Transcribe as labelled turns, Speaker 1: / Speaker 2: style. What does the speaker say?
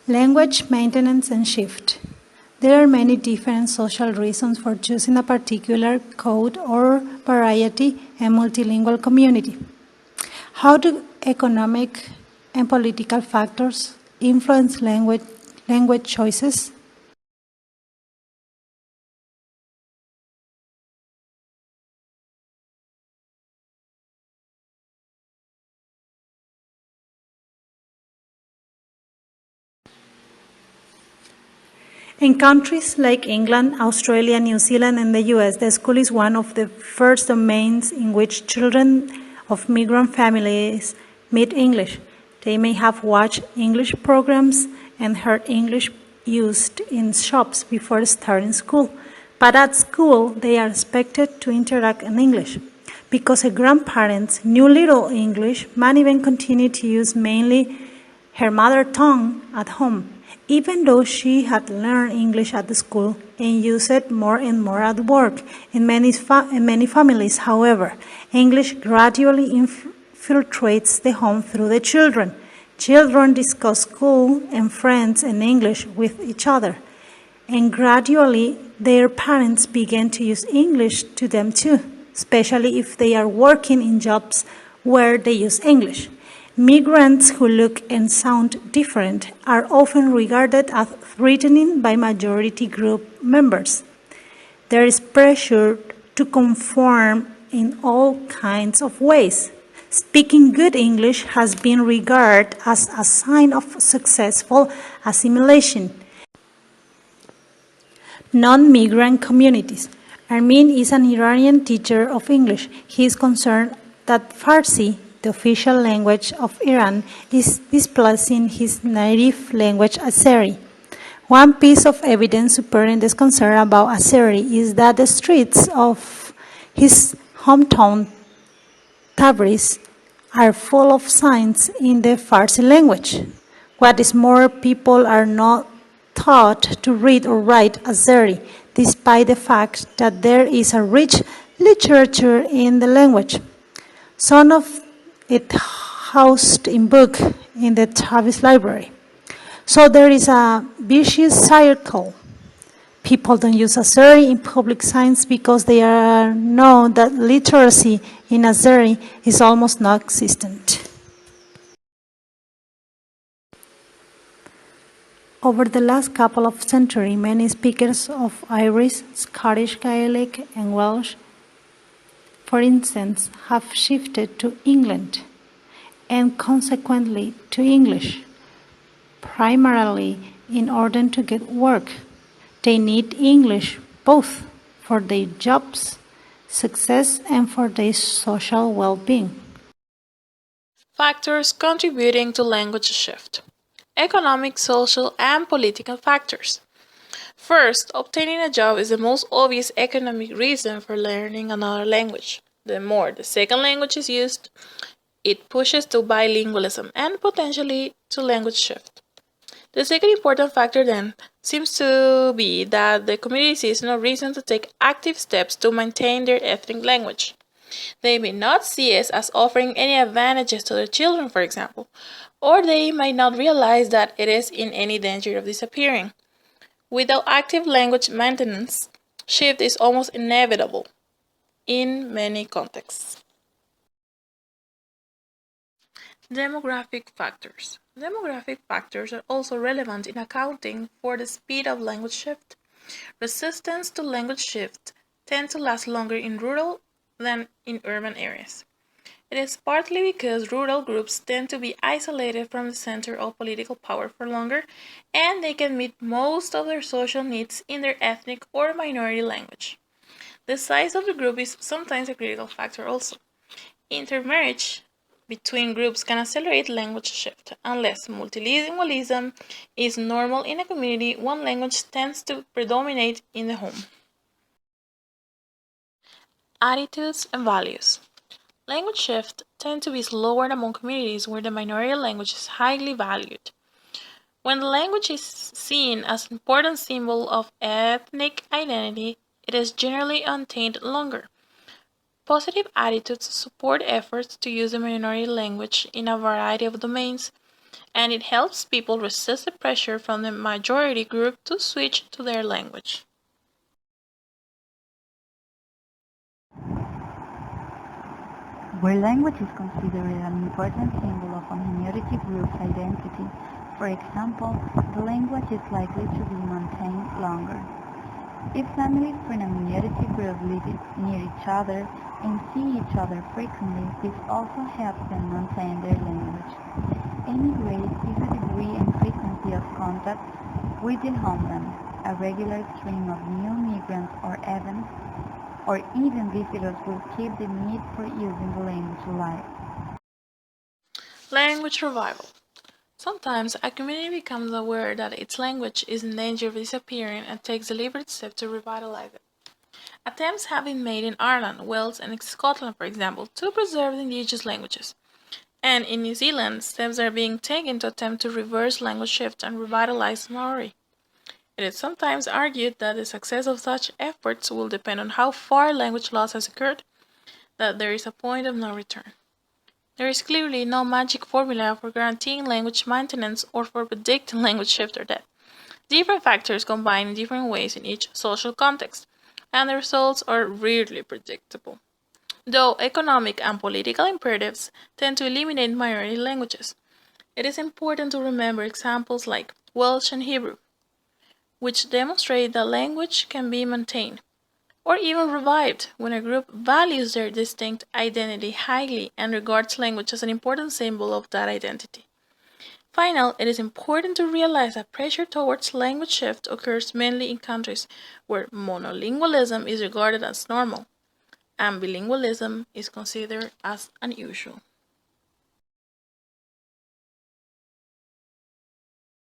Speaker 1: Language maintenance and shift. There are many different social reasons for choosing a particular code or variety and multilingual community. How do economic and political factors influence language choices? In countries like England, Australia, New Zealand, and the US, the school is one of the first domains in which children of migrant families meet English. They may have watched English programs and heard English used in shops before starting school, but at school they are expected to interact in English. Because a grandparent knew little English, many even continue to use mainly her mother tongue at home, even though she had learned English at the school and used it more and more at work. In many families, however, English gradually infiltrates the home through the children. Children discuss school and friends in English with each other, and gradually their parents begin to use English to them too, especially if they are working in jobs where they use English. Migrants who look and sound different are often regarded as threatening by majority group members. There is pressure to conform in all kinds of ways. Speaking good English has been regarded as a sign of successful assimilation. Non-migrant communities. Armin is an Iranian teacher of English. He is concerned that Farsi, the official language of Iran, is displacing his native language Azeri. One piece of evidence supporting this concern about Azeri is that the streets of his hometown, Tabriz, are full of signs in the Farsi language. What is more, people are not taught to read or write Azeri, despite the fact that there is a rich literature in the language. Some of it housed in book in the Tabriz library. So there is a vicious cycle. People don't use Azeri in public signs because they know that literacy in Azeri is almost non-existent. Over the last couple of centuries, many speakers of Irish, Scottish Gaelic, and Welsh, for instance, have shifted to England and consequently to English, primarily in order to get work. They need English both for their jobs, success, and for their social well-being.
Speaker 2: Factors contributing to language shift. Economic, social, and political factors. First, obtaining a job is the most obvious economic reason for learning another language. The more the second language is used, it pushes to bilingualism and potentially to language shift. The second important factor then seems to be that the community sees no reason to take active steps to maintain their ethnic language. They may not see it as offering any advantages to their children, for example, or they might not realize that it is in any danger of disappearing. Without active language maintenance, shift is almost inevitable in many contexts. Demographic factors. Demographic factors are also relevant in accounting for the speed of language shift. Resistance to language shift tends to last longer in rural than in urban areas. It is partly because rural groups tend to be isolated from the center of political power for longer, and they can meet most of their social needs in their ethnic or minority language. The size of the group is sometimes a critical factor also. Intermarriage between groups can accelerate language shift. Unless multilingualism is normal in a community, one language tends to predominate in the home. Attitudes and values. Language shift tend to be slower among communities where the minority language is highly valued. When the language is seen as an important symbol of ethnic identity, it is generally attained longer. Positive attitudes support efforts to use the minority language in a variety of domains, and it helps people resist the pressure from the majority group to switch to their language.
Speaker 3: Where language is considered an important symbol of a minority group's identity, for example, the language is likely to be maintained longer. If families from a minority group live near each other and see each other frequently, this also helps them maintain their language. Emigrate is a degree and frequency of contact with the homeland, a regular stream of new migrants or even visitors will keep the need for using the language alive.
Speaker 2: Language revival. Sometimes a community becomes aware that its language is in danger of disappearing and takes deliberate steps to revitalize it. Attempts have been made in Ireland, Wales, and Scotland, for example, to preserve the indigenous languages. And in New Zealand, steps are being taken to attempt to reverse language shift and revitalize Maori. It is sometimes argued that the success of such efforts will depend on how far language loss has occurred, that there is a point of no return. There is clearly no magic formula for guaranteeing language maintenance or for predicting language shift or death. Different factors combine in different ways in each social context, and the results are rarely predictable. Though economic and political imperatives tend to eliminate minority languages, it is important to remember examples like Welsh and Hebrew, which demonstrate that language can be maintained or even revived when a group values their distinct identity highly and regards language as an important symbol of that identity. Finally, it is important to realize that pressure towards language shift occurs mainly in countries where monolingualism is regarded as normal and bilingualism is considered as unusual.